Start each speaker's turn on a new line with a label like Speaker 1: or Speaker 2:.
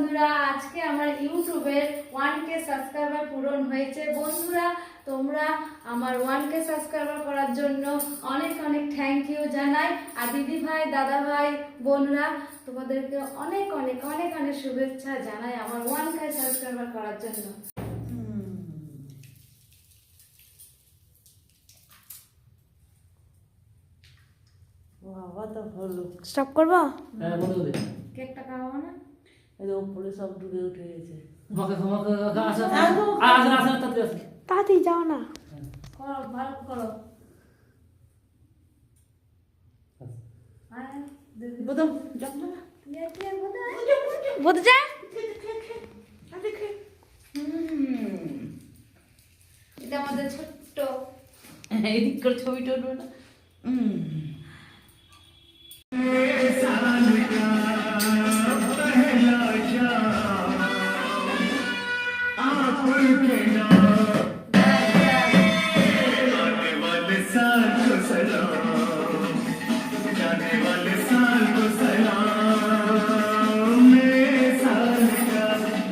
Speaker 1: বন্ধুরা, আজকে আমার ইউটিউবের 1K সাবস্ক্রাইবার পূরণ হয়েছে। বন্ধুরা, তোমরা আমার 1K সাবস্ক্রাইবার করার জন্য অনেক অনেক থ্যাংক ইউ জানাই। আর দিদি ভাই, দাদা ভাই, বোনরা, তোমাদেরকে অনেক অনেক অনেক অনেক শুভেচ্ছা জানাই আমার 1K সাবস্ক্রাইবার করার জন্য।
Speaker 2: বাবা তো হলো।
Speaker 3: স্টপ করবো?
Speaker 4: হ্যাঁ বলে দে।
Speaker 1: কেকটা খাওয়াবো না?
Speaker 2: এই যে উপরে সব ডুবে উঠে গেছে।
Speaker 3: তাড়াতাড়ি যাও না।
Speaker 1: করো, ভালো করো।
Speaker 2: বোতল জল না।
Speaker 3: বলতে যা।
Speaker 1: এটা আমাদের ছোট্ট
Speaker 2: এদিক করে ছবিটা উঠবে না।
Speaker 5: आने वाले साल को सलाम।